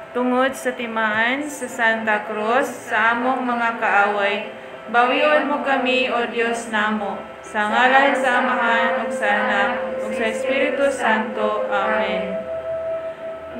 tungod sa timaan sa Santa Cruz sa among mga kaaway. Bawion mo kami, O Dios namo, sa ngalan sa Amahan ug sa Anak ug sa Espiritu Santo. Amen.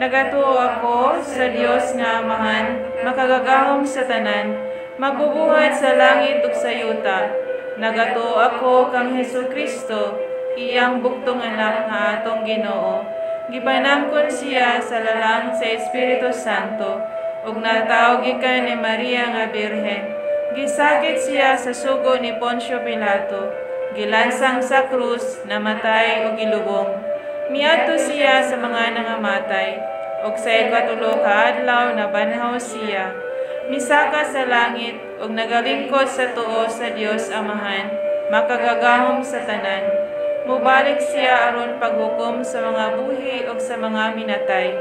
Nagatuo ako sa Dios nga Amahan, makagagahom sa tanan, magbubuhat sa langit ug sa yuta. Nagatuo ako kang Hesukristo, iyang buktong anak nga atong Ginoo. Gipanangkon siya sa lalang sa Espiritu Santo, ug natawag gikan ni Maria nga Birhen. Gisakit siya sa sugo ni Poncio Pilato, gilansang sa krus, namatay ug gilubong. Miadto siya sa mga nangamatay, ug sa ikatulo ka adlaw nabanhaw siya. Misaka sa langit, ug nagalingkod sa tuo sa Dios Amahan, makagagahom sa tanan. Mubalik siya aron paghukom sa mga buhi ug sa mga minatay.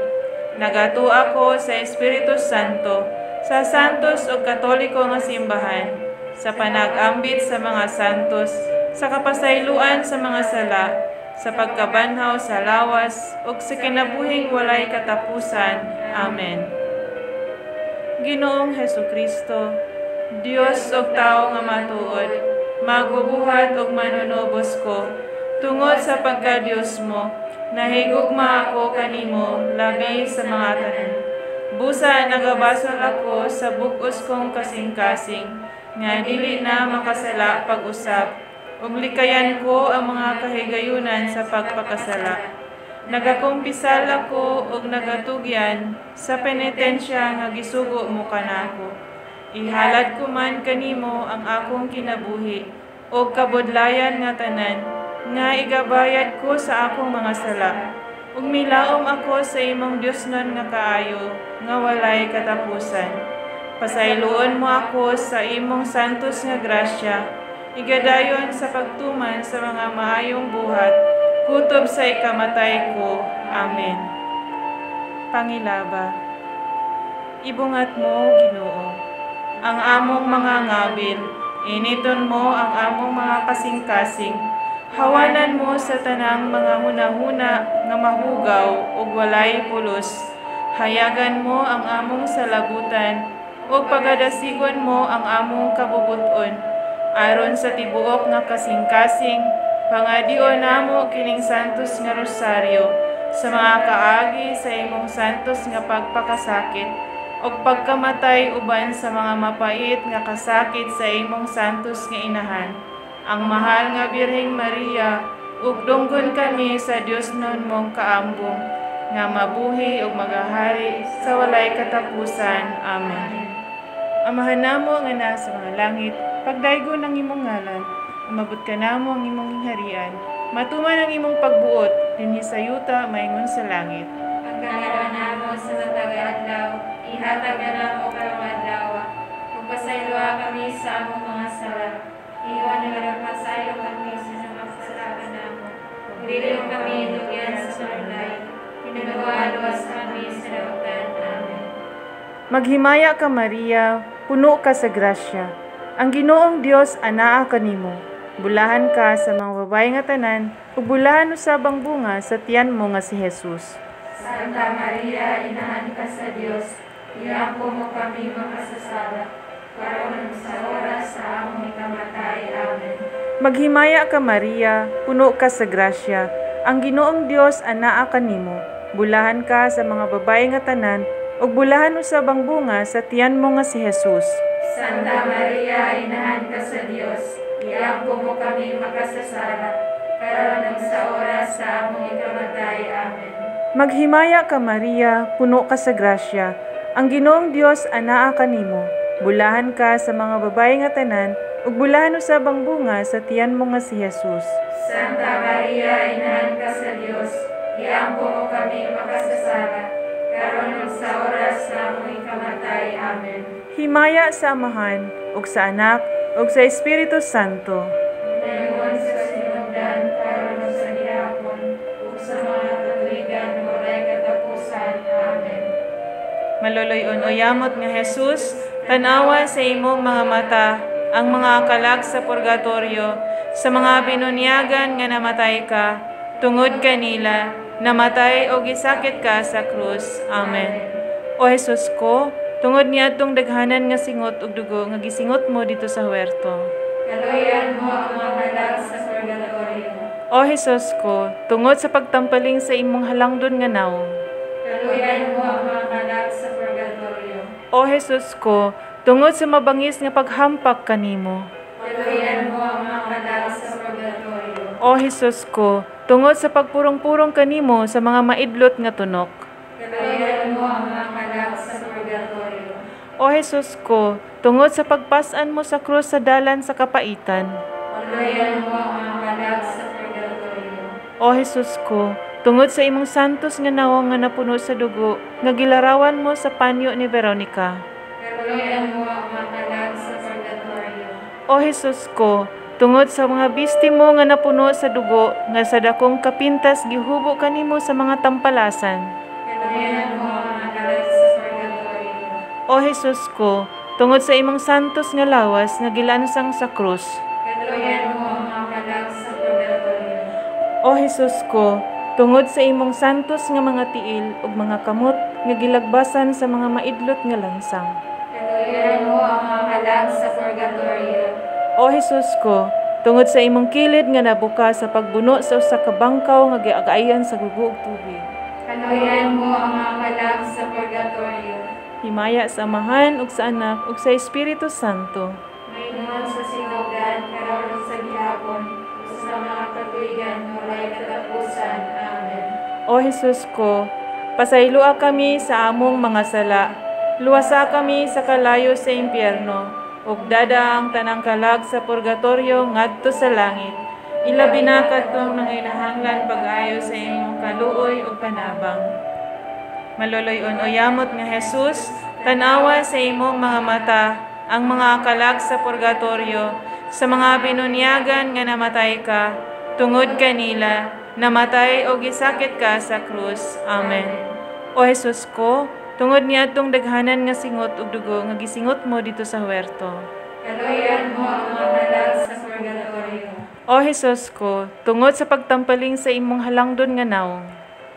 Nagatuo ako sa Espiritu Santo, sa santos ug katoliko nga simbahan, sa panag-ambit sa mga santos, sa kapasayloan sa mga sala, sa pagkabanhaw sa lawas, ug sa kinabuhing walay katapusan. Amen. Ginoong Hesukristo, Dios ug tao nga matuod, magbubuhat ug manunubos ko, tungod sa pagka-Dios mo, nahigugma ako kanimo labi sa mga tanan. Busa nagabasol ako sa bug-os kong kasing-kasing, nga dili na makasala pag-usap, ug likayan ko ang mga kahigayunan sa pagpakasala. Nagakumpisal ako ug nagatugyan sa penitensya nga gisugo mo kanako. Ihalad ko man kanimo ang akong kinabuhi ug kabudlayan nga tanan, nga igabayad ko sa akong mga sala. Ug milaom ako sa imong Diosnon nga kaayo, nga walay katapusan. Pasayloon mo ako sa imong santos nga grasya, igadayon sa pagtuman sa mga maayong buhat, kutob sa ikamatay ko. Amen. Pangilaba. Ibungat mo, Ginoo, ang among mga ngabil, initon mo ang among mga kasing-kasing, hawanan mo sa tanang mga hunahuna nga mahugaw ug walay pulos, hayagan mo ang among salabutan, ug pagadasigon mo ang among kabubuton, aron sa tibuok nga kasing-kasing, pangadion namo kining santos nga rosaryo, sa mga kaagi sa imong santos nga pagpakasakit, ug pagkamatay uban sa mga mapait nga kasakit sa imong santos nga inahan, ang mahal nga Birheng Maria, ug dunggon kami sa Diosnon mong kaambong, nga mabuhi ug magahari sa walay katapusan. Amen. Amahan namo nga nasa mga langit, pagdaygo ng imong ngalan, umabot ka namo ang imong harian, matuman ang imong pagbuot, dinhi sa yuta, maingon sa langit. Ang kanilang namo sa matag adlaw, ihatag na namo karong adlaw, kung pasayloa kami sa among mga sala, iwan na nagpasaylo kami sa mga kasalanan namo, dili mo kami dugyan sa sunday, pinagawa-luwas kami sa dautan. Amen. Maghimaya ka, Maria, puno ka sa grasya. Ang Ginoong Dios anaa kanimo. Bulahan ka sa mga babae nga tanan, ug bulahan usab ang bunga sa tiyan mo nga si Jesus. Santa Maria, inahan ka sa Dios, iampo mo kami makasasala, karon sa oras sa among ikamatay. Amen. Maghimaya ka, Maria, puno ka sa grasya. Ang Ginoong Dios anaa kanimo. Bulahan ka sa mga babae nga tanan, ug bulahan usab ang bunga sa tiyan mo nga si Jesus. Santa Maria, inahan ka sa Dios, iampo mo kami makasasala, karon sa oras sa among ikamatay. Amen. Maghimaya ka, Maria, puno ka sa grasya. Ang Ginoong Dios anaa kanimo. Bulahan ka sa mga babae nga tanan, ug bulahan usab ang bunga sa tiyan mo nga si Jesus. Santa Maria, inahan ka sa Dios, iampo mo kami makasasala, karon sa oras sa among ikamatay. Amen. Himaya sa Amahan, ug sa Anak, ug sa Espiritu Santo. Ngayon sa sinugdan, karon sa gihapon, ug sa mga katuigan walay katapusan. Amen. Maloloy-on o yamot nga Jesus, tanawa sa imong mga mata ang mga kalag sa purgatorio, sa mga binunyagan nga namatay ka, tungod kanila, namatay o gisakit ka sa krus. Amen. O Jesus ko, tungod niadtong daghanan nga singot ug dugo nga gisingot mo dito sa huwerto. Kaluyan mo ang mga kalag sa purgatorio. O Jesus ko, tungod sa pagtampaling sa imong halangdon nga nawong. Kaluyan mo ang mga kalag sa purgatorio. O Jesus ko, tungod sa mabangis nga paghampak kanimo. Kaluyan mo ang mga kalag sa purgatorio. O Jesus ko, tungod sa pagpurong-purong kanimo sa mga maidlot nga tunok. Kaluyan mo ang mga kalag sa purgatorio. O Jesus ko, tungod sa pagpasan mo sa krus sa dalan sa kapaitan. Kaluyan mo ang mga kalag sa purgatorio. O Jesus ko, tungod sa imong santos nga nawong nga napuno sa dugo, nga gilarawan mo sa panyo ni Veronica. Kaluyan mo ang mga kalag sa purgatorio. O Jesus ko, tungod sa mga bistimo nga napuno sa dugo, nga sa dakong kapintas gihubo kanimo sa mga tampalasan. Kaluyan mo ang mga kalag sa purgatorio. O Jesus ko, tungod sa imong santos nga lawas nga gilansang sa krus. Kaluyan mo ang mga kalag sa purgatorio. O Jesus ko, tungod sa imong santos nga mga tiil ug mga kamot nga gilagbasan sa mga maidlot nga lansang. Kaluyan mo ang mga kalag sa purgatorio. O Jesus ko, tungod sa imong kilid nga nabuka sa pagbuno sa usa ka bangkaw nga giagayan sa gugo ug tubig. Kaluyan mo ang mga kalag sa purgatorio. Himaya sa Amahan ug sa Anak ug sa Espiritu Santo. Mayroon sa sinogan, karon sa gihapon, sa mga katuigan, walay katapusan. Amen. O Jesus ko, pasaylua kami sa among mga sala. Luwasa kami sa kalayo sa impyerno, ug dada ang tanang kalag sa purgatorio ngadto sa langit. Ilabi na kadtong nanginahanglan pag-ayo sa imong kaluoy ug panabang. Maloloy-on o yamot nga Jesus, tanawa sa imong mga mata ang mga kalag sa purgatorio, sa mga binunyagan nga namatay ka, tungod kanila, namatay o gisakit ka sa krus. Amen. O Jesus ko, tungod niadtong daghanan nga singot ug dugo nga gisingot mo dito sa huwerto. Kaluyan mo ang mga kalag sa purgatorio. O Jesus ko, tungod sa pagtampaling sa imong halangdon nga nawong.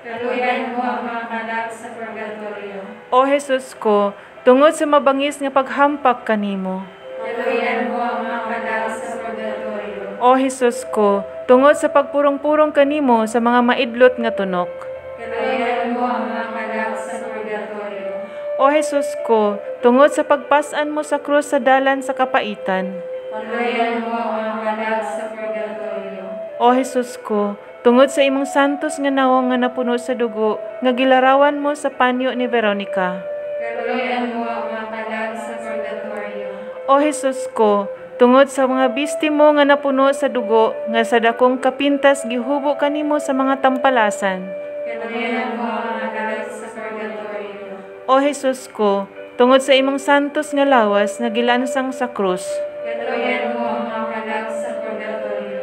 Kaluyan mo ang mga kalag sa purgatorio. O Jesus ko, tungod sa mabangis nga paghampak kanimo. Kaluyan mo ang mga kalag sa purgatorio. O Jesus ko, tungod sa pagpurong-purong kanimo sa mga maidlot nga tunok. Kaluyan mo ang mga kalag sa purgatorio. O Jesus ko, tungod sa pagpasan mo sa krus sa dalan sa kapaitan. Kaluyan mo ang mga kalag sa purgatorio. O Jesus ko, tungod sa imong santos nga nawong nga napuno sa dugo, nga gilarawan mo sa panyo ni Veronica. Kaluyan mo ang mga kalag sa purgatorio. O Jesus ko, tungod sa mga bistimo nga napuno sa dugo, nga sa dakong kapintas gihubo kanimo sa mga tampalasan. Kaluyan mo ang mga kalag sa purgatorio. O Jesus ko, tungod sa imong santos nga lawas nga gilansang sa krus. Kaluyan mo ang mga kalag sa purgatorio.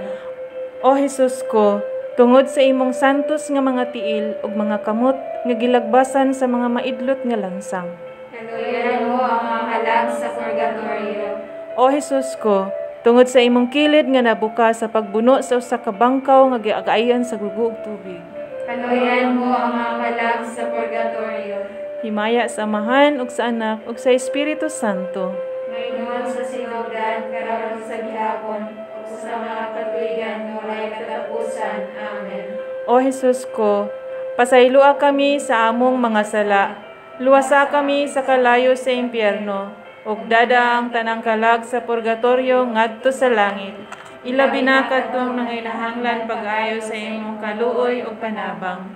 O Jesus ko, tungod sa imong santos nga mga tiil ug mga kamot nga gilagbasan sa mga maidlot nga lansang. Kaluyan mo ang mga kalag sa purgatorio. O Jesus ko, tungod sa imong kilid nga nabuka sa pagbuno sa usa ka bangkaw nga giagayan sa gugo ug tubig. Kaluyan mo ang mga kalag sa purgatorio. Himaya sa Amahan ug sa Anak ug sa Espiritu Santo. Mayroon sa sinogan, karon sa gihapon, sa mga katuigan, walay katapusan. Amen. O Jesus ko, pasaylua kami sa among mga sala. Luwasa kami sa kalayo sa impyerno, ug dada ang tanang kalag sa purgatorio ngadto sa langit. Ilabi na kadtong nanginahanglan pag-ayo sa imong kaluoy ug panabang.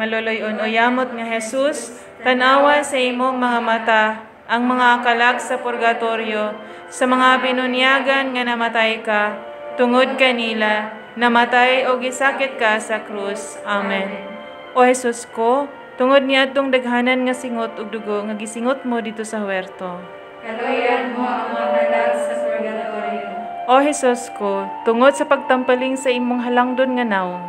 Maloloy-on o yamot nga Jesus, tanawa sa imong mga mata ang mga kalag sa purgatorio, sa mga binunyagan nga namatay ka, tungod kanila, namatay o gisakit ka sa krus. Amen. O Jesus ko, tungod niadtong daghanan nga singot ug dugo nga gisingot mo dito sa huwerto. Kaluyan mo ang mga kalag sa purgatorio. O Jesus ko, tungod sa pagtampaling sa imong halangdon nga nawong.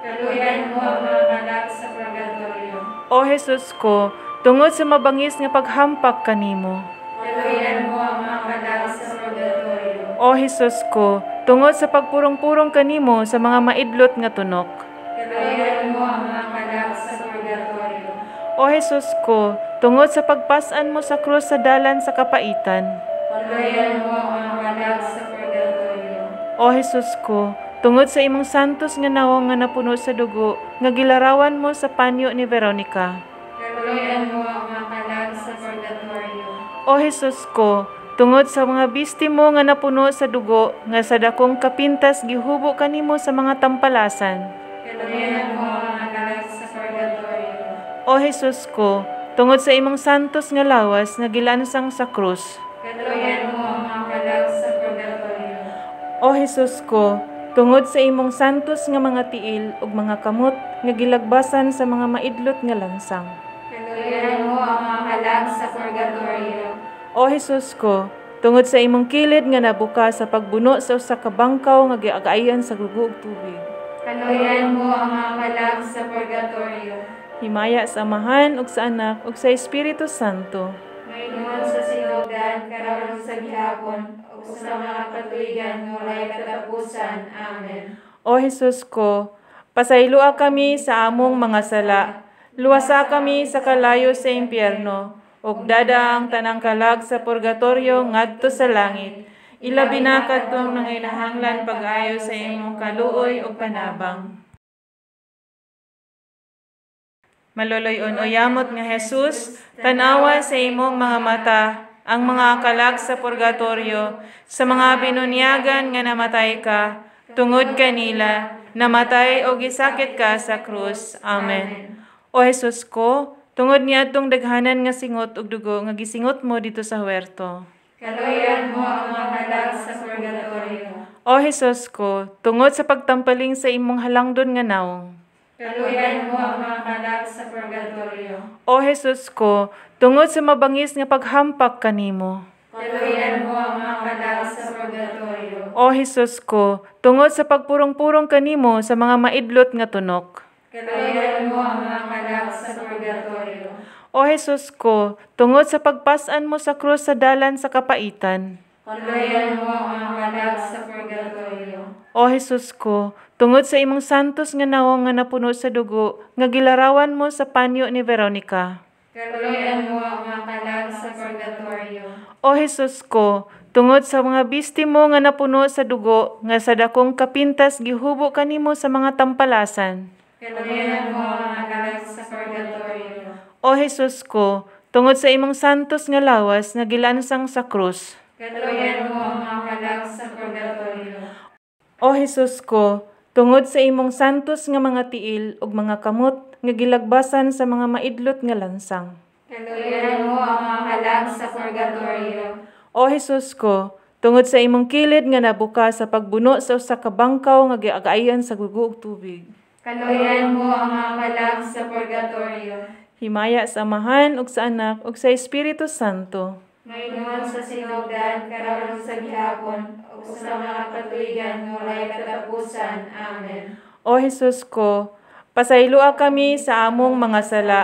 Kaluyan mo ang mga kalag sa purgatorio. O Jesus ko, tungod sa mabangis nga paghampak kanimo. Kaluyan mo ang mga kalag sa purgatorio. O Jesus ko, tungod sa pagpurong-purong kanimo sa mga maidlot nga tunok. Kaluyan mo ang mga kalag sa purgatorio. O Jesus ko, tungod sa pagpasan mo sa krus sa dalan sa kapaitan. Pagluyan mo ang mga kalag sa purgatorio. O Jesus ko, tungod sa imong santos nga nawong nga napuno sa dugo, nga gilarawan mo sa panyo ni Veronica. Pagluyan mo ang mga kalag sa purgatorio. O Jesus ko, tungod sa mga bisti mo nga napuno sa dugo, nga sa dakong kapintas gihubo kanimo sa mga tampalasan. Pagluyan mo ang mga kalag sa purgatorio. O Jesus ko, tungod sa imong santos nga lawas nga gilansang sa krus. Pagluyan mo ang mga kalag sa purgatorio. O Jesus ko, tungod sa imong santos nga mga tiil ug mga kamot nga gilagbasan sa mga maidlot nga lansang. Pagluyan mo ang mga kalag sa purgatorio. O Jesus ko, tungod sa imong kilid nga nabuka sa pagbuno sa usa ka bangkaw nga giagayan sa gugo ug tubig. Pagluyan mo ang mga kalag sa purgatorio. Himaya sa Amahan ug sa Anak ug sa Espiritu Santo. Mayroon sa sinugdan, karon sa gihapon, o sa mga katuigan ng walay katapusan. Amen. O Jesus ko, pasaylua kami sa among mga sala, luwasa kami sa kalayo sa impyerno, ug dada ang tanang kalag sa purgatorio ngadto sa langit. Ilabi na kadtong nanginahanglan pag-ayo sa imong kaluoy ug panabang. Maloloyon o yamot nga Jesus, tanawa sa imong mga mata ang mga kalag sa purgatorio, sa mga binunyagan nga namatay ka, tungod kanila, namatay o gisakit ka sa krus. Amen. O Jesus ko, tungod niadtong daghanan nga singot ug dugo nga gisingot mo dito sa huwerto. Kaluyan mo ang mga kalag sa purgatorio. O Jesus ko, tungod sa pagtampaling sa imong halangdon nga nawong. Kaluyan mo ang mga kalag sa purgatorio. O Jesus ko, tungod sa mabangis nga paghampak kanimo. Kaluyan mo ang mga kalag sa purgatorio. O Jesus ko, tungod sa pagpurong-purong kanimo sa mga maidlot nga tunok. Kaluyan mo ang mga kalag sa purgatorio. O Jesus ko, tungod sa pagpasan mo sa krus sa dalan sa kapaitan. Kaluyan mo ang mga kalag sa purgatorio. O Jesus ko, tungod sa imong santos nga nawong nga napuno sa dugo, nga gilarawan mo sa panyo ni Veronica. Kaluyan mo ang mga kalag sa purgatorio. O Jesus ko, tungod sa mga bisti mo nga napuno sa dugo, nga sa dakong kapintas gihubo kanimo sa mga tampalasan. Kaluyan mo ang mga kalag sa purgatorio. O Jesus ko, tungod sa imong santos nga lawas nga gilansang sa krus. Kaluyan mo ang mga kalag sa purgatorio. O Jesus ko, tungod sa imong santos nga mga tiil ug mga kamot nga gilagbasan sa mga maidlot nga lansang. Kaluyan mo ang mga kalag sa purgatorio. O Jesus ko, tungod sa imong kilid nga nabuka sa pagbuno sa usa ka bangkaw nga giagayan sa gugo ug tubig. Kaluyan mo ang mga kalag sa purgatorio. Himaya sa Amahan ug sa Anak ug sa Espiritu Santo. Mayroon sa sinugdan, karon sa gihapon, o sa mga katuigan ng walay katapusan. Amen. O Jesus ko, pasaylua kami sa among mga sala,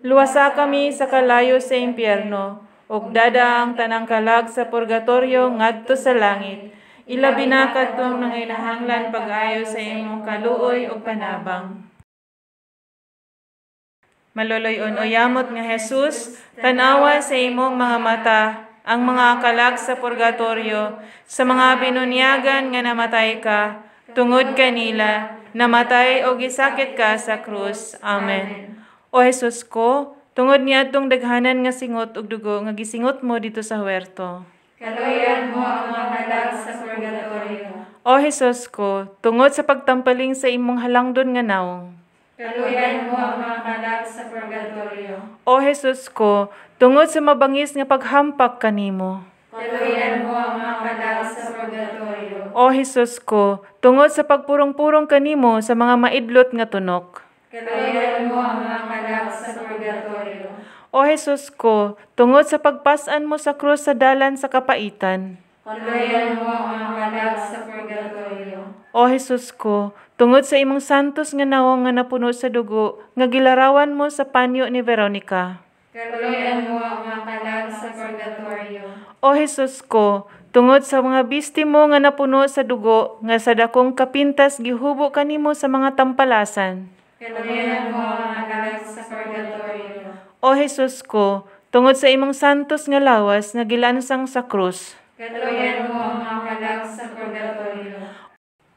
luwasa kami sa kalayo sa impyerno, ug dada ang tanang kalag sa purgatorio ngadto sa langit. Ilabi na kadtong nanginahanglan pag-ayo sa imong kaluoy ug panabang. Maloloyon o yamot nga Jesus, tanawa sa imong mga mata ang mga kalag sa purgatorio, sa mga binunyagan nga namatay ka, tungod kanila, namatay o gisakit ka sa krus. Amen. O Jesus ko, tungod niadtong daghanan nga singot ug dugo nga gisingot mo dito sa huwerto. Kaluyan mo ang mga kalag sa purgatorio. O Jesus ko, tungod sa pagtampaling sa imong halangdon nga nawong. Kaluyan mo ang mga kalag sa purgatorio. O Jesus ko, tungod sa mabangis nga paghampak kanimo. Kaluyan mo ang mga kalag sa purgatorio. O Jesus ko, tungod sa pagpurong-purong kanimo sa mga maidlot nga tunok. Kaluyan mo ang mga kalag sa purgatorio. O Jesus ko, tungod sa pagpasan mo sa krus sa dalan sa kapaitan. Kaluyan mo ang mga kalag sa purgatorio. O Jesus ko, tungod sa imong santos nga nawong nga napuno sa dugo, nga gilarawan mo sa panyo ni Veronica. Kaluyan mo ang mga kalag sa purgatorio. O Jesus ko, tungod sa mga bisti mo nga napuno sa dugo, nga sa dakong kapintas gihubo kanimo sa mga tampalasan. Kaluyan mo ang mga kalag sa purgatorio. O Jesus ko, tungod sa imong santos nga lawas nga gilansang sa krus. Kaluyan mo ang mga kalag sa purgatorio.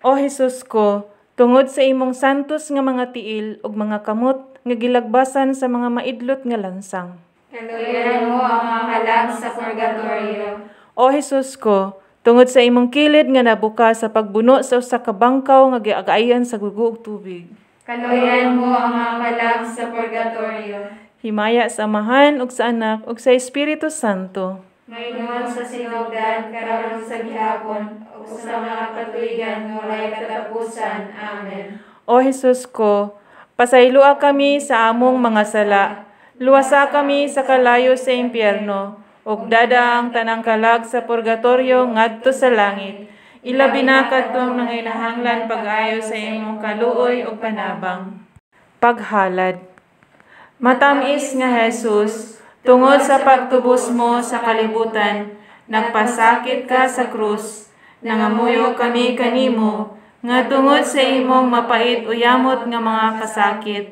O Jesus ko, tungod sa imong santos nga mga tiil ug mga kamot nga gilagbasan sa mga maidlot nga lansang. Kaluyan mo ang mga kalag sa purgatorio. O Jesus ko, tungod sa imong kilid nga nabuka sa pagbuno sa usa ka bangkaw nga giagayan sa gugo ug tubig. Kaluyan mo ang mga kalag sa purgatorio. Himaya sa Amahan ug sa Anak ug sa Espiritu Santo. Maingon sa sinugdan, karon sa gihapon, ug sa mga katuigan nga walay katapusan. Amen. O Jesus ko, pasayloa kami sa among mga sala. Luwasa kami sa kalayo sa impyerno, ug dada ang tanang kalag sa purgatorio ngadto sa langit. Ilabi na kadtong nanginahanglan pag-ayo sa imong kaluoy ug panabang. Paghalad. Matamis nga Jesus, tungod sa pagtubos mo sa kalibutan, nagpasakit ka sa krus. Nangamuyo kami kanimo, nga tungod sa imong mapait uyamot nga mga kasakit.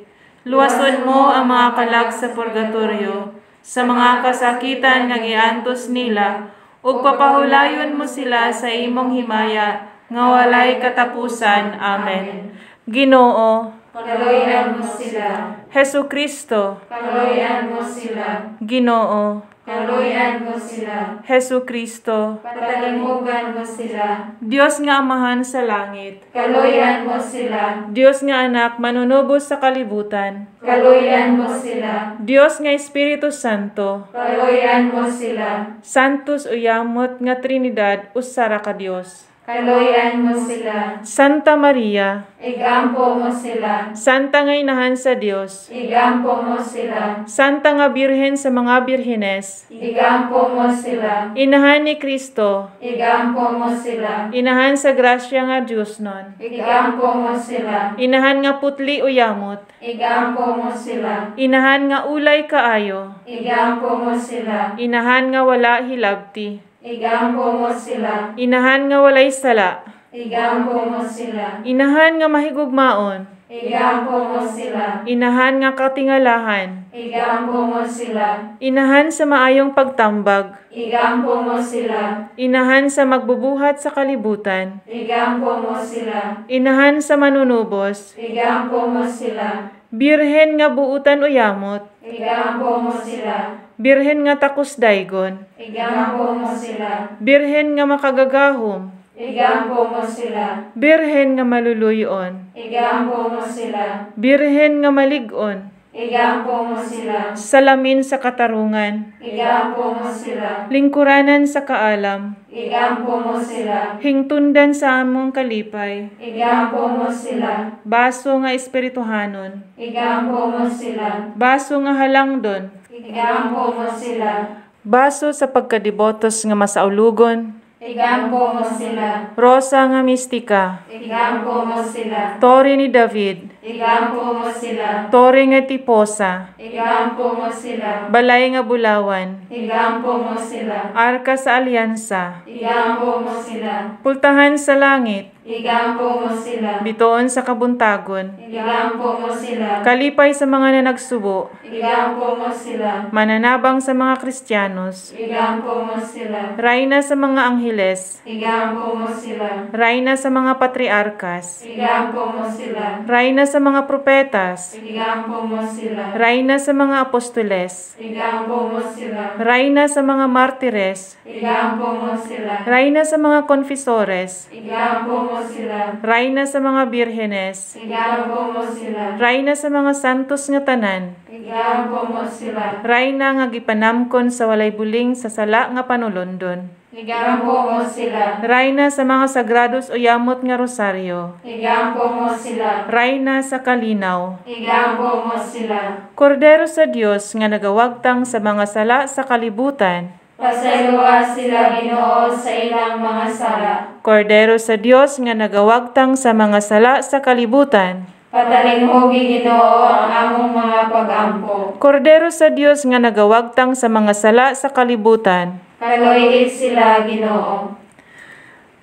Luwason mo ang mga kalag sa purgatorio, sa mga kasakitan nga giantos nila, ug papahulayon mo sila sa imong himaya, nga walay katapusan. Amen. Ginoo, Kaluyan mo sila. Hesukristo, Kaluyan mo sila. Ginoo, Kaluyan mo sila. Hesukristo, Patalimugan mo sila. Dios nga Amahan sa langit, Kaluyan mo sila. Dios nga Anak manunubos sa kalibutan, Kaluyan mo sila. Dios nga Espiritu Santo, Kaluyan mo sila. Santos uyamot nga Trinidad usara ka Dios. Kaluyan mo sila. Santa Maria, Igampo mo sila. Santa nga Inahan sa Dios, Igampo mo sila. Santa nga Birhen sa mga birhenes, Igampo mo sila. Inahan ni Kristo, Igampo mo sila. Inahan sa grasya nga Diyos nun, Igampo mo sila. Inahan nga putli uyamot, Igampo mo sila. Inahan nga ulay kaayo, Igampo mo sila. Inahan nga wala hilabti, Igampo mo sila. Inahan nga walay sala, Igampo mo sila. Inahan nga mahigugmaon, Igampo mo sila. Inahan nga katingalahan, Igampo mo sila. Inahan sa maayong pagtambag, Igampo mo sila. Inahan sa magbubuhat sa kalibutan, Igampo mo sila. Inahan sa manunubos, Igampo mo sila. Birhen nga buutan uyamot, Igampo mo sila. Birhen nga takus daygon, Igampo mo sila. Birhen nga makagagahom, Igampo mo sila. Birhen nga maluluyon, Igampo mo sila. Birhen nga malig-on, Igampo mo sila. salamin sa katarungan, Igampo mo sila. lingkuranan sa kaalam, Igampo mo sila. hingtundan sa among kalipay, Igampo mo sila. baso nga espirituhanon, Igampo mo sila. baso nga halangdon, Igampo mo sila. baso sa pagkadibotos nga masaulugon, Igampo mo sila. rosa nga mistika, Igampo mo sila. tore ni David, Igampo mo sila. tore nga tiposa, Igampo mo sila. balay nga bulawan, Igampo mo sila. arka sa alyansa, Igampo mo sila. pultahan sa langit, Igampo mo sila. bitoon sa kabuntagon, Igampo mo sila. kalipay sa mga nanagsubo, Igampo mo sila. mananabang sa mga Kristiyanos, Igampo mo sila. rayna sa mga angheles, Igampo mo sila. rayna sa mga patriarkas, Igampo mo sila. rayna sa mga propetas, Igampo mo sila. rayna sa mga apostoles, Igampo mo sila. rayna sa mga martires, Igampo mo sila. rayna sa mga konfesores, Igampo mo sila. rayna sa mga birhenes, Igampo mo sila. rayna sa mga santos nga tanan, Igampo mo sila. rayna nga gipanamkon sa walay buling sa sala nga panulondon, Igampo mo sila. rayna sa mga sagrados o yamot nga rosaryo, Igampo mo sila. rayna sa kalinaw, Igampo mo sila. kordero sa Dios nga nagawagtang sa mga sala sa kalibutan, Pasayloa sila Ginoo sa ilang mga sala. kordero sa Dios nga nagawagtang sa mga sala sa kalibutan, Patalinghogi Ginoo ang among mga pag-ampo. kordero sa Dios nga nagawagtang sa mga sala sa kalibutan, Kaloy sila Ginoo.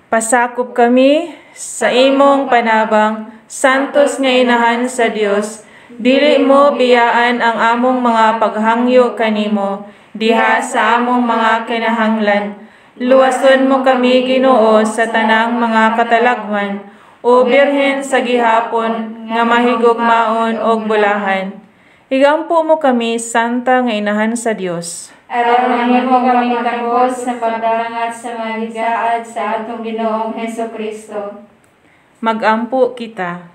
pasakop kami sa imong panabang, santos nga Inahan sa Dios, Dili mo biyaan ang among mga paghangyo kanimo diha sa among mga kinahanglan. Luwason mo kami, Ginoo, sa tanang mga katalagman, o Birhen sa gihapon nga mahigugmaon og bulahan. Higampo mo kami, Santa nga Inahan sa Dios. Aron mahimo kami takos sa pagdangat sa mga gisaad sa atong Ginoong Hesukristo. Magampo kita.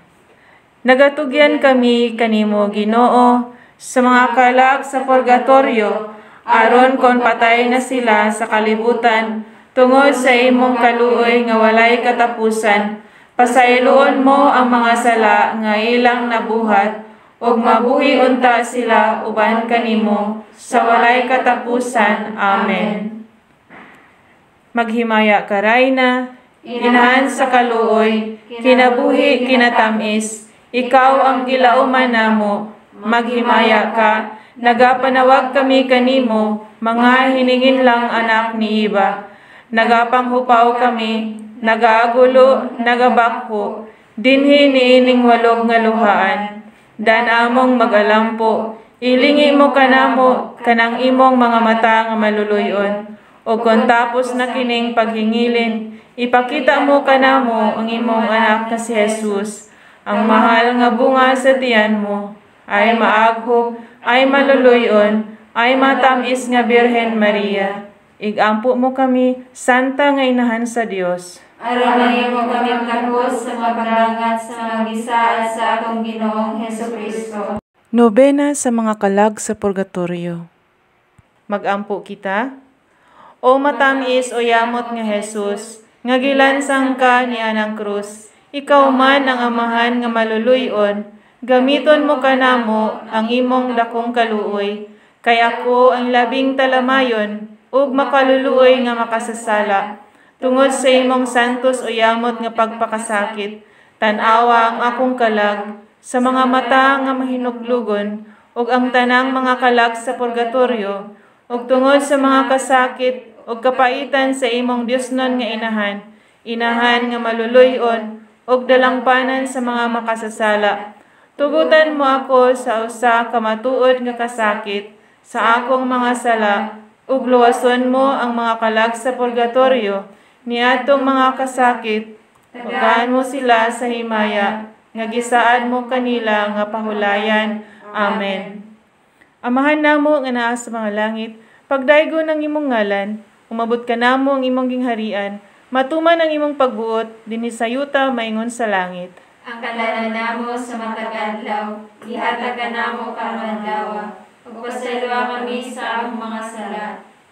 Nagatugyan kami kanimo, Ginoo, sa mga kalag sa purgatorio, aron kon patay na sila sa kalibutan, tungod sa imong kaluoy nga walay katapusan. Pasayloon mo ang mga sala nga ilang nabuhat, ug mabuhi unta sila uban kanimo sa walay katapusan. Amen. Maghimaya ka, Rayna, Inahan sa kaluoy, kinabuhi kinatamis, ikaw ang gilauman namo. Maghimaya ka, nagapanawag kami kanimo, mga hiningin lang anak ni iba. Nagapanghupaw kami, nagaagulo, nagabakho, dinhi niining walog nga luhaan. Dan among magalampo, ilingi mo kanamo, kanang imong mga mata nga maluluyon. O kung tapos na kining paghingilin, ipakita mo kanamo ang imong anak na si Jesus. Ang mahal nga bunga sa tiyan mo, ay maaghop, ay maluluyon, ay matamis nga Birhen Maria. Igampo mo kami, Santa nga Inahan sa Dios. Aron mahimo kami takos sa pagdangat sa mga gisaad sa atong Ginoong Hesukristo. Nobena sa mga kalag sa purgatorio. Magampo kita. O matamis o yamot nga Jesus, nga gilansang ka ni anang krus, ikaw man ang amahan nga maluluyon, gamiton mo kanamo ang imong dakong kaluoy, kay ako ang labing talamayon, ug makaluluoy nga makasasala. Tungod sa imong santos o yamot nga pagpakasakit, tanawa ang akong kalag, sa mga mata nga mahinuglugon, ug ang tanang mga kalag sa purgatorio, ug tungod sa mga kasakit, ug kapaitan sa imong Diosnon nga Inahan, Inahan nga maluluyon, ug dalangpanan sa mga makasasala. Tugutan mo ako sa usa ka matuod nga kasakit, sa akong mga sala, ug luwason mo ang mga kalag sa purgatorio, niadtong mga kasakit, pagkaan mo sila sa himaya, nga gisaad mo kanila nga pahulayan. Amen. Amahan namo nga naa sa mga langit, pagdaygo ng imong ngalan, umabot ka namo ang imong gingharian, matuman ang imong pagbuot, dinhi sa yuta maingon sa langit. Ang kalanan namo sa matag adlaw, ihatag ka namo karon adlaw, ug pasayloa kami sa among mga sala.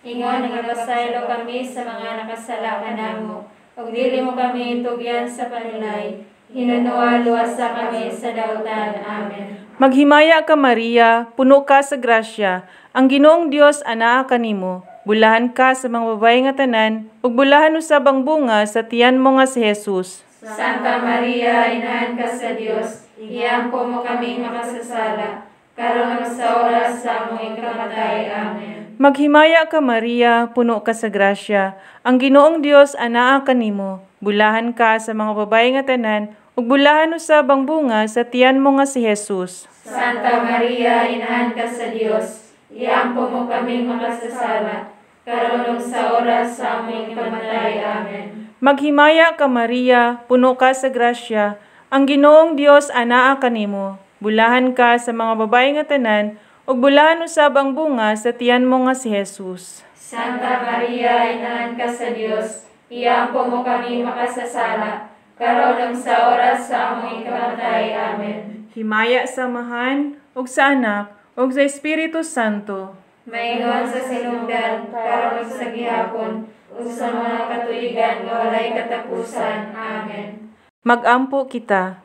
Ingon nga pasaylo kami sa mga nakasala kanamo, ug dili mo kami itugyan sa panulay. Hinunuan luwasa kami sa dautan. Amen. Maghimaya ka, Maria, puno ka sa grasya, ang Ginoong Dios anaa kanimo. Bulahan ka sa mga babae nga tanan, ug bulahan usab ang bunga sa tiyan mo nga si Jesus. Santa Maria, Inahan ka sa Dios, iampo mo kami makasasala, karon sa oras sa among ikamatay. Amen. Maghimaya ka, Maria, puno ka sa grasya, ang Ginoong Dios anaa kanimo. Bulahan ka sa mga babae nga tanan, ug bulahan usab ang bunga sa tiyan mo nga si Jesus. Santa Maria, Inahan ka sa Dios, iampo mo kami makasasala, karon sa oras sa among ikamatay. Amen. Maghimaya ka, Maria, puno ka sa grasya, ang Ginoong Dios anaa kanimo. Bulahan ka sa mga babae nga tanan, ug bulahan usab ang bunga sa tiyan mo nga si Jesus. Santa Maria, Inahan ka sa Dios, iampo mo kami makasasala, karon sa oras sa among ikamatay. Amen. Himaya sa Amahan, ug sa Anak, ug sa Espiritu Santo. Maingon sa sinugdan, karon sa gihapon, ug sa mga katuigan nga walay katapusan. Amen. Magampo kita.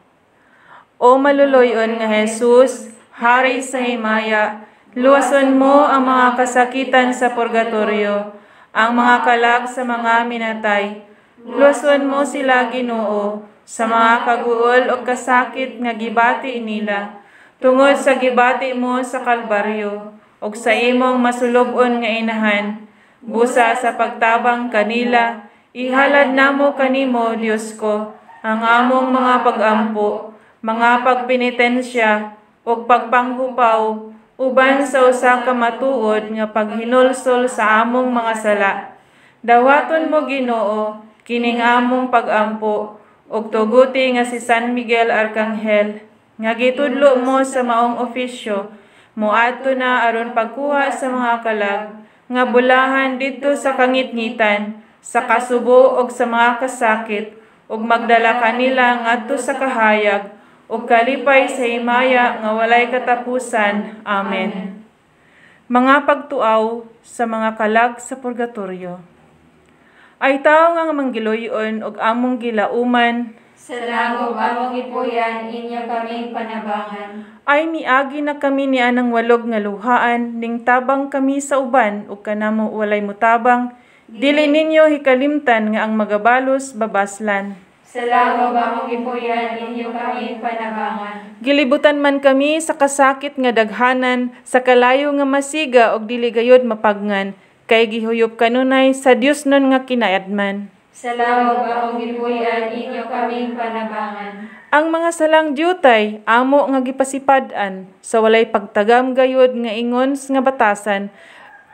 O maluluyon nga Jesus, Hari sa himaya, luwason mo ang mga kasakitan sa purgatorio, ang mga kalag sa mga minatay. Luwason mo sila, Ginoo, sa mga kaguol o kasakit nga gibati nila, tungod sa gibati mo sa Kalbaryo, o sa imong masulubon nga Inahan. Busa sa pagtabang kanila, ihalad namo kanimo, Dios ko, ang among mga pagampo, mga pagpenitensya, ug pagpanghupaw uban sa usa ka matuod nga paghinulsol sa among mga sala. Dawaton mo Ginoo kining among pag-ampo ug tuguti nga si San Miguel Arcangel nga gitudlo mo sa maong ofisyo moadto na aron pagkuha sa mga kalag nga bulahan didto sa kangitngitan, sa kasubo ug sa mga kasakit, ug magdala kanila ngadto sa kahayag, ug kalipay sa himaya nga walay katapusan. Amen. Mga pagtuaw sa mga kalag sa purgatorio. Ay tao nga manggiloyon ug among gilauman, sa langog among ipuyan, inyo kaming panabangan. ay miagi na kami ni anang walog nga luhaan, ning tabang kami sa uban, ug kanamo walay mutabang, dili ninyo hikalimtan nga ang magabalos babaslan. Sa langog among ipuyan, inyo kaming panabangan. Gilibutan man kami sa kasakit nga daghanan, sa kalayo nga masiga og dili gayud mapagngan, kay gihuyop kanunay sa Dios nun nga kinayadman. Sa langog among ipuyan, inyo kaming panabangan. Ang mga salang diyutay, amo nga gipasipad-an, sa walay pagtagam gayud nga ingons nga batasan,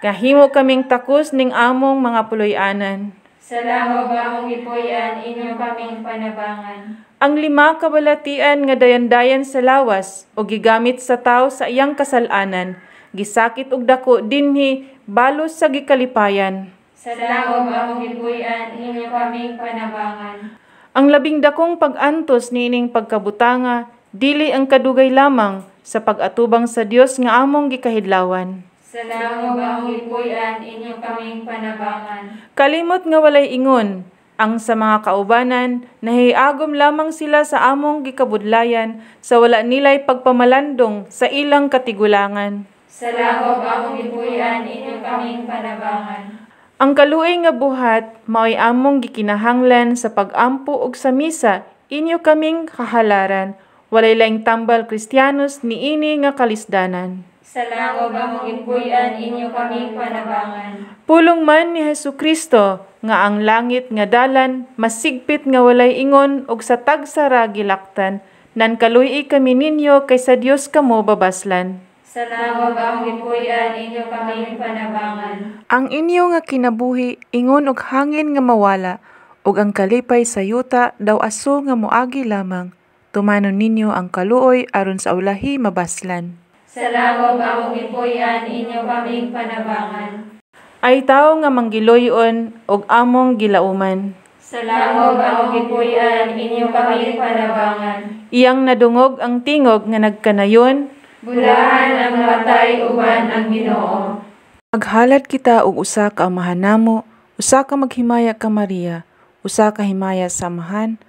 kahimo kaming takos ning among mga puloy-anan. Sa langog among ipuyan, inyo kaming panabangan. Ang 5 kabalatian nga dayan-dayan sa lawas, o gigamit sa tao sa iyang kasalanan, gisakit og dako dinhi balos sa gikalipayan. Sa langog among ipuyan, inyo kaming panabangan. Ang 12 pag-antos niining pagkabutanga, dili ang kadugay lamang sa pag-atubang sa Dios nga among gikahidlawan. Sa langog among ipuyan, inyo kaming panabangan. Kalimot nga walay ingon, ang sa mga kaubanan, nahiagom lamang sila sa among gikabudlayan, sa wala nilay pagpamalandong sa ilang katigulangan. Sa langog among ipuyan, inyo kaming panabangan. Ang kaluoy nga buhat, mao'y among gikinahanglan sa pag-ampo ug sa misa, inyo kaming kahalaran, walay laing tambal Kristiyanos niini nga kalisdanan. Sa langog among ipuyan, inyo kaming panabangan. Pulong man ni Hesukristo, nga ang langit nga dalan, masigpit nga walay ingon ug sa tagsara gilaktan, nan kaluoy kami ninyo kay sa Dios kamo babaslan. Sa langog among ipuyan, inyo kaming panabangan. Ang inyo nga kinabuhi, ingon og hangin nga mawala, ug ang kalipay sa yuta daw aso nga moagi lamang. Tumanon ninyo ang kaluoy aron sa ulahi mabaslan. Sa langog among ipuyan, inyo kaming panabangan. Ay tao nga manggiloyon og among gilauman. Sa langog among ipuyan, inyo kaming panabangan. Iyang nadungog ang tingog nga nagkanayon, bulahan ang matay uban ang Ginoo. Maghalad kita og usa ka amahan namo, usa ka maghimaya ka Maria, usa ka himaya sa amahan,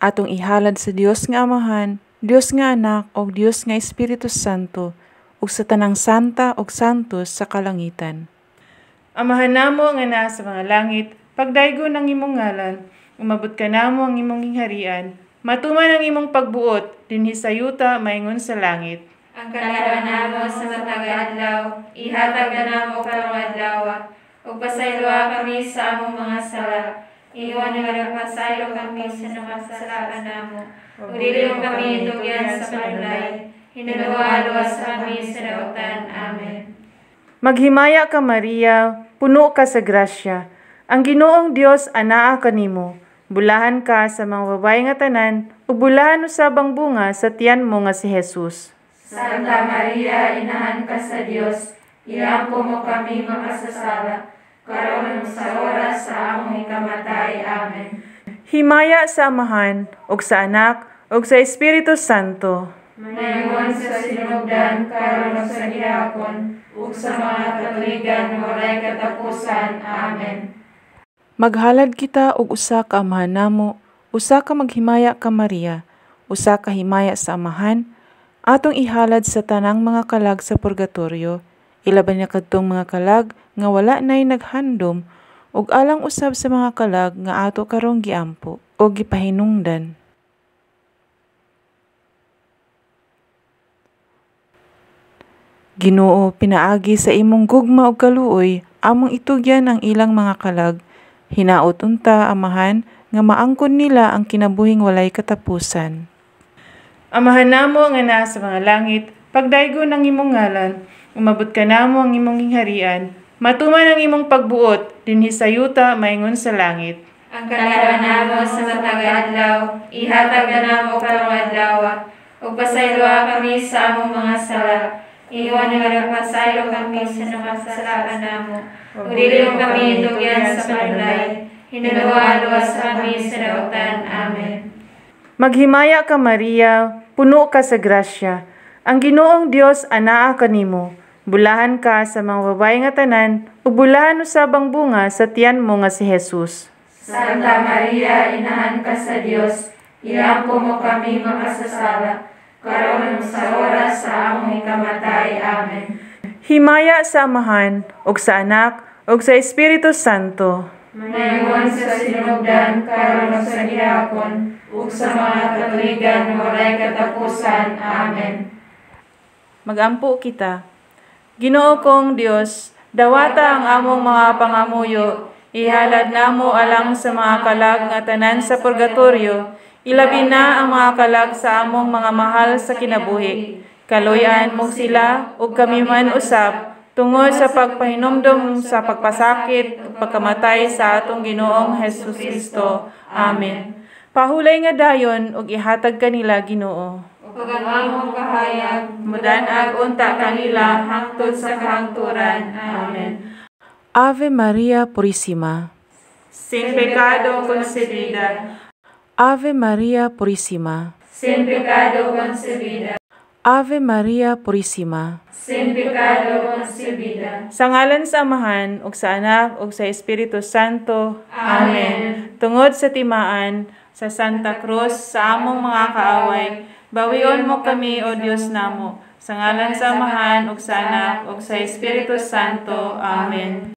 atong ihalad sa Dios nga Amahan, Dios nga Anak ug Dios nga Espiritu Santo, ug sa tanang santa ug santos sa kalangitan. Amahan namo nga naa sa mga langit, pagdaygon ang imong ngalan, umabot ka namo ang imong gingharian, matuman ang imong pagbuot dinhi sa yuta maingon sa langit. Ang kalarawan namo sa matag adlaw, ihatag na namo karong adlaw, ug pasayloa kami sa among mga sala. Iwan nga pasaylo kami sa mga kasalanan namo. Ug dili mo kami tugyan sa panulay. Hinaluwa-luwas kami sa dautan. Amen. Maghimaya ka Maria, puno ka sa grasya. Ang Ginoong Dios anaa kanimo. Bulahan ka sa mga babae nga tanan, ug bulahan usabang bunga sa tiyan mo nga si Jesus. Santa Maria, inahan ka sa Dios, iampo mo kami makasasala, karon sa oras sa among ikamatay. Amen. Himaya sa Amahan, ug sa Anak, ug sa Espiritu Santo. Mayroon sa sinugdan, karon sa gihapon, ug sa mga katuigan walay katapusan. Amen. Maghalad kita og usa ka amahan namo, usa ka maghimaya ka Maria, usa ka himaya sa Amahan, atong ihalad sa tanang mga kalag sa purgatorio, ilaban niya kadtong mga kalag nga wala nay naghandom, ug alang usab sa mga kalag nga ato karong giampo o gipahinungdan. Ginoo, pinaagi sa imong gugma ug kaluoy, among itugyan ang ilang mga kalag, hinaot unta Amahan nga maangkon nila ang kinabuhing walay katapusan. Amahan namo nga naa sa mga langit, Pagdaygo ng imong ngalan, umabot ka namo ang imong gingharian, matuman ang imong pagbuot, dinhi sa yuta maingon sa langit. Ang kalahatan namo sa matag adlaw, ihatag namo karong adlaw, ug pasayloa kami sa among mga sala. Iwan nga pasaylo kami sa nakasalakan namo. Ug dili mo kami tugyan sa panulay. Hinuluwa-luwas kami sa dautan. Amen. Maghimaya ka Maria, puno ka sa grasya. Ang Ginoong Dios anaa kanimo. Bulahan ka sa mga babae nga tanan, ug bulahan usabang bunga sa tiyan mo nga si Jesus. Santa Maria, inahan ka sa Dios, iampo mo kami makasasala, karon sa oras sa among ikamatay. Amen. Himaya sa Amahan, ug sa Anak, ug sa Espiritu Santo. Mayroon sa sinugdan, karon sa gihapon, ug sa mga katuigan walay katapusan. Amen. Magampo kita. Ginoo kong Dios, dawata ang among mga pangamuyo, ihalad namo alang sa mga kalag nga tanan sa purgatorio, ilabi na ang mga kalag sa among mga mahal sa kinabuhi. Kaluyan mo sila, ug kami man usab, tungod sa pagpahinomdom sa pagpasakit ug pagkamatay sa atong Ginoong Hesus Kristo. Amen. Pahulay nga dayon ug ihatag kanila Ginoo. Ug ang among kahayag, Mudan-ag unta kanila hangtod sa kahangturan. Amen. Ave Maria Purísima. Sin pecado concebida. Ave Maria Purísima. sin pecado concebida, Ave Maria Purísima. sin pecado concebida. Sa ngalan sa Amahan, ug sa Anak, ug sa Espiritu Santo. Amen. Tungod sa timaan, sa Santa Cruz, sa among mga kaaway, bawion mo kami, O Dios namo. Sa ngalan sa Amahan, ug sa Anak, ug sa Espiritu Santo. Amen.